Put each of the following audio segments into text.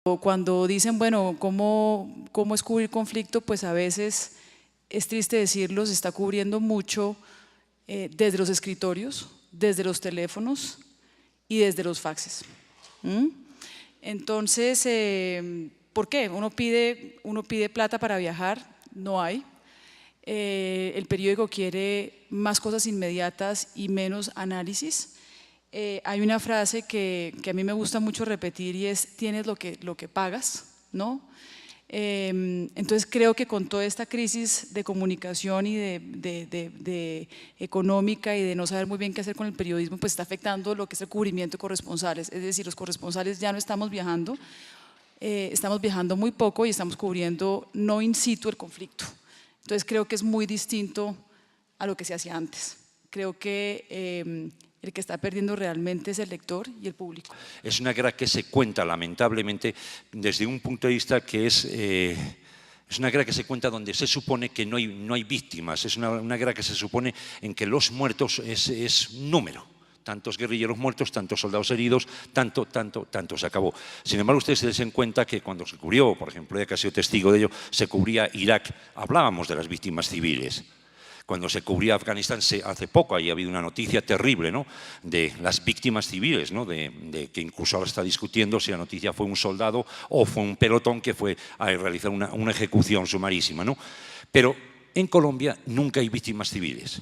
Cuando dicen, bueno, ¿cómo es cubrir conflicto? Pues a veces, es triste decirlo, se está cubriendo mucho desde los escritorios, desde los teléfonos y desde los faxes. Entonces, ¿por qué? Uno pide plata para viajar, no hay. El periódico quiere más cosas inmediatas y menos análisis. Hay una frase que a mí me gusta mucho repetir y es: tienes lo que pagas, ¿no? Entonces creo que con toda esta crisis de comunicación y de económica y de no saber muy bien qué hacer con el periodismo, pues está afectando lo que es el cubrimiento de corresponsales. Es decir, los corresponsales ya no estamos viajando muy poco y estamos cubriendo no in situ el conflicto. Entonces creo que es muy distinto a lo que se hacía antes. Creo que el que está perdiendo realmente es el lector y el público. Es una guerra que se cuenta, lamentablemente, desde un punto de vista que es una guerra que se cuenta donde se supone que no hay víctimas. Es una guerra que se supone en que los muertos es número. Tantos guerrilleros muertos, tantos soldados heridos, tanto se acabó. Sin embargo, ustedes se den cuenta que cuando se cubrió, por ejemplo, ya que ha sido testigo de ello, se cubría Irak, hablábamos de las víctimas civiles. Cuando se cubría Afganistán, hace poco ahí ha habido una noticia terrible, ¿no?, de las víctimas civiles, ¿no?, de que incluso ahora está discutiendo si la noticia fue un soldado o fue un pelotón que fue a realizar una ejecución sumarísima, ¿no? Pero en Colombia nunca hay víctimas civiles.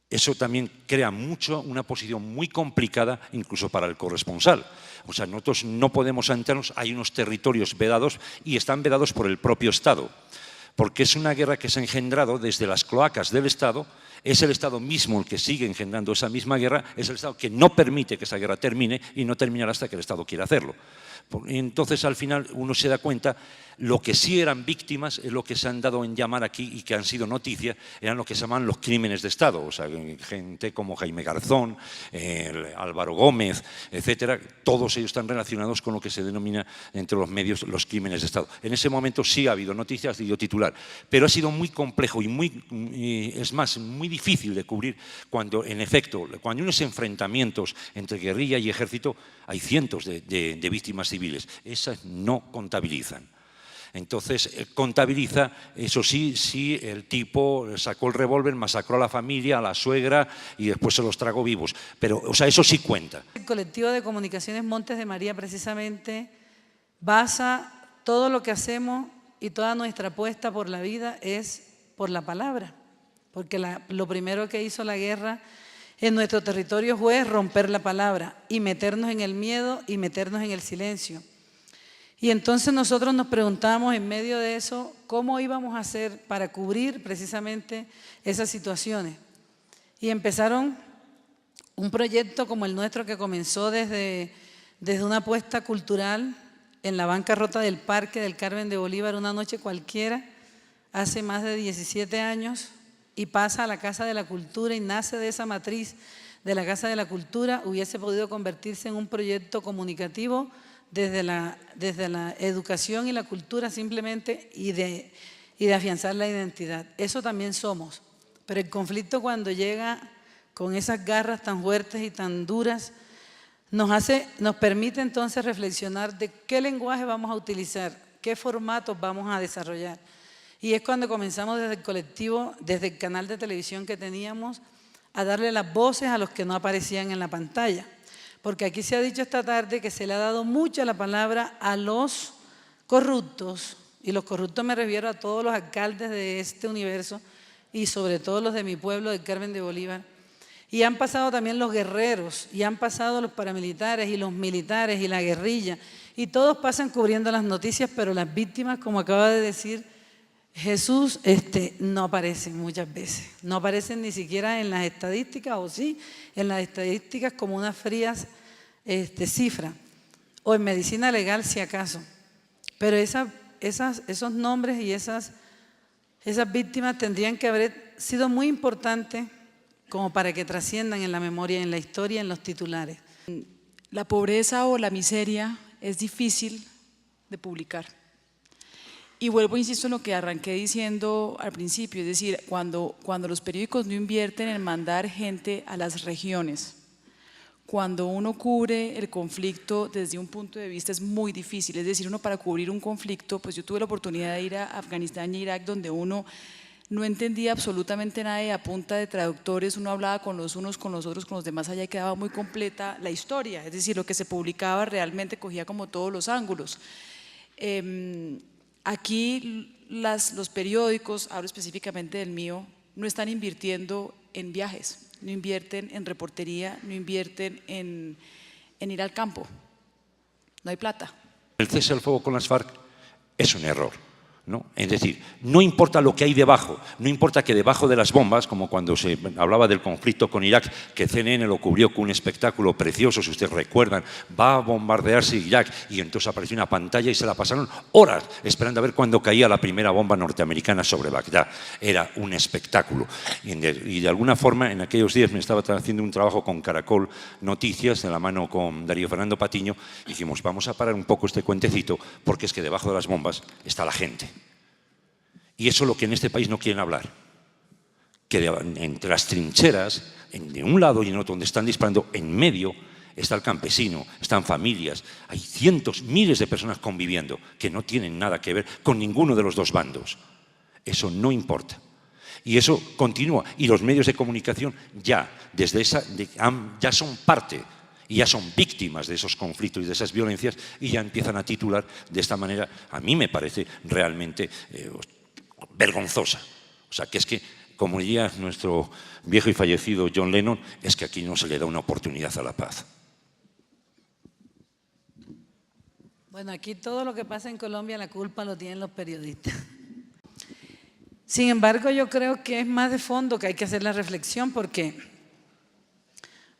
Eso también crea una posición muy complicada incluso para el corresponsal. O sea, nosotros no podemos entrarnos, hay unos territorios vedados y están vedados por el propio Estado, porque es una guerra que se ha engendrado desde las cloacas del Estado. Es el Estado mismo el que sigue engendrando esa misma guerra, es el Estado que no permite que esa guerra termine y no terminará hasta que el Estado quiera hacerlo. Entonces, al final, uno se da cuenta, lo que sí eran víctimas es lo que se han dado en llamar aquí y que han sido noticia, eran lo que se llaman los crímenes de Estado. O sea, gente como Jaime Garzón, Álvaro Gómez, etcétera, todos ellos están relacionados con lo que se denomina entre los medios los crímenes de Estado. En ese momento sí ha habido noticias, ha sido titular, pero ha sido muy complejo y es más, muy difícil de cubrir cuando, en efecto, cuando hay unos enfrentamientos entre guerrilla y ejército, hay cientos de víctimas civiles. Esas no contabilizan. Entonces, contabiliza, eso sí, si el tipo sacó el revólver, masacró a la familia, a la suegra y después se los tragó vivos. Pero, o sea, eso sí cuenta. El colectivo de comunicaciones Montes de María precisamente basa todo lo que hacemos y toda nuestra apuesta por la vida es por la palabra. Porque lo primero que hizo la guerra en nuestro territorio fue romper la palabra y meternos en el miedo y meternos en el silencio. Y entonces nosotros nos preguntamos en medio de eso cómo íbamos a hacer para cubrir precisamente esas situaciones. Y empezaron un proyecto como el nuestro que comenzó desde una apuesta cultural en la bancarrota del Parque del Carmen de Bolívar, una noche cualquiera, hace más de 17 años, y pasa a la Casa de la Cultura y nace de esa matriz de la Casa de la Cultura, hubiese podido convertirse en un proyecto comunicativo desde la educación y la cultura simplemente y de afianzar la identidad. Eso también somos, pero el conflicto cuando llega con esas garras tan fuertes y tan duras nos permite entonces reflexionar de qué lenguaje vamos a utilizar, qué formatos vamos a desarrollar. Y es cuando comenzamos desde el colectivo, desde el canal de televisión que teníamos, a darle las voces a los que no aparecían en la pantalla. Porque aquí se ha dicho esta tarde que se le ha dado mucha la palabra a los corruptos, y los corruptos me refiero a todos los alcaldes de este universo y sobre todo los de mi pueblo, del Carmen de Bolívar. Y han pasado también los guerreros, y han pasado los paramilitares y los militares y la guerrilla, y todos pasan cubriendo las noticias, pero las víctimas, como acaba de decir Jesús, no aparecen muchas veces, no aparecen ni siquiera en las estadísticas, o sí, en las estadísticas como unas frías cifras, o en medicina legal si acaso. Pero esos nombres y esas víctimas tendrían que haber sido muy importantes como para que trasciendan en la memoria, en la historia, en los titulares. La pobreza o la miseria es difícil de publicar. Y vuelvo, insisto, en lo que arranqué diciendo al principio, es decir, cuando los periódicos no invierten en mandar gente a las regiones, cuando uno cubre el conflicto desde un punto de vista es muy difícil. Es decir, uno para cubrir un conflicto, pues yo tuve la oportunidad de ir a Afganistán y Irak, donde uno no entendía absolutamente nada y a punta de traductores uno hablaba con los unos, con los otros, con los demás allá y quedaba muy completa la historia. Es decir, lo que se publicaba realmente cogía como todos los ángulos. Aquí los periódicos, hablo específicamente del mío, no están invirtiendo en viajes, no invierten en reportería, no invierten en ir al campo. No hay plata. El cese al fuego con las FARC es un error, ¿no? Es decir, no importa lo que hay debajo, no importa que debajo de las bombas, como cuando se hablaba del conflicto con Irak, que CNN lo cubrió con un espectáculo precioso, si ustedes recuerdan, va a bombardearse Irak, y entonces apareció una pantalla y se la pasaron horas esperando a ver cuándo caía la primera bomba norteamericana sobre Bagdad. Era un espectáculo. Y de alguna forma, en aquellos días me estaba haciendo un trabajo con Caracol Noticias, de la mano con Darío Fernando Patiño, y dijimos, vamos a parar un poco este cuentecito, porque es que debajo de las bombas está la gente. Y eso es lo que en este país no quieren hablar, que entre las trincheras, de un lado y en otro, donde están disparando, en medio está el campesino, están familias, hay cientos, miles de personas conviviendo que no tienen nada que ver con ninguno de los dos bandos. Eso no importa. Y eso continúa. Y los medios de comunicación ya, ya son parte y ya son víctimas de esos conflictos y de esas violencias y ya empiezan a titular de esta manera. A mí me parece realmente vergonzosa. O sea, que es que, como diría nuestro viejo y fallecido John Lennon, es que aquí no se le da una oportunidad a la paz. Bueno, aquí todo lo que pasa en Colombia la culpa lo tienen los periodistas. Sin embargo, yo creo que es más de fondo que hay que hacer la reflexión porque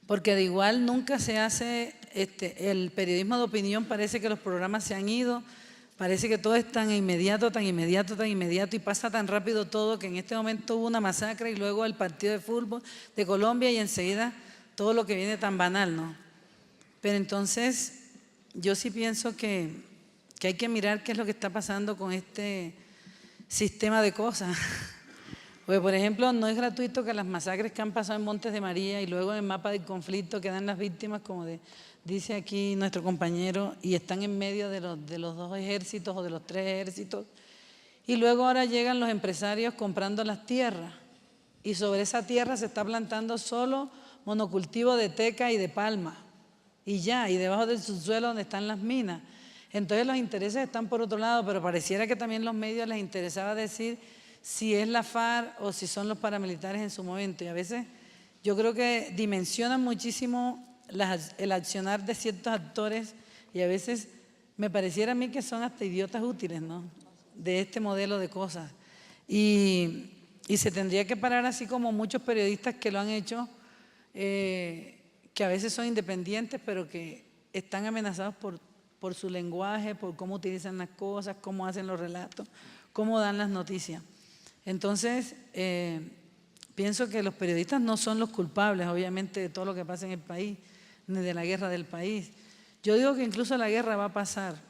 de igual nunca se hace, el periodismo de opinión parece que los programas se han ido, parece que todo es tan inmediato, tan inmediato, tan inmediato y pasa tan rápido todo que en este momento hubo una masacre y luego el partido de fútbol de Colombia y enseguida todo lo que viene tan banal, ¿no? Pero entonces yo sí pienso que hay que mirar qué es lo que está pasando con este sistema de cosas. Porque, por ejemplo, no es gratuito que las masacres que han pasado en Montes de María y luego en el mapa del conflicto quedan las víctimas, como dice aquí nuestro compañero, y están en medio de los dos ejércitos o de los tres ejércitos. Y luego ahora llegan los empresarios comprando las tierras y sobre esa tierra se está plantando solo monocultivo de teca y de palma. Y ya, y debajo del subsuelo donde están las minas. Entonces los intereses están por otro lado, pero pareciera que también los medios les interesaba decir si es la FARC o si son los paramilitares en su momento. Y a veces yo creo que dimensionan muchísimo el accionar de ciertos actores y a veces me pareciera a mí que son hasta idiotas útiles, ¿no? De este modelo de cosas. Y se tendría que parar así como muchos periodistas que lo han hecho, que a veces son independientes, pero que están amenazados por su lenguaje, por cómo utilizan las cosas, cómo hacen los relatos, cómo dan las noticias. Entonces, pienso que los periodistas no son los culpables, obviamente, de todo lo que pasa en el país, ni de la guerra del país. Yo digo que incluso la guerra va a pasar,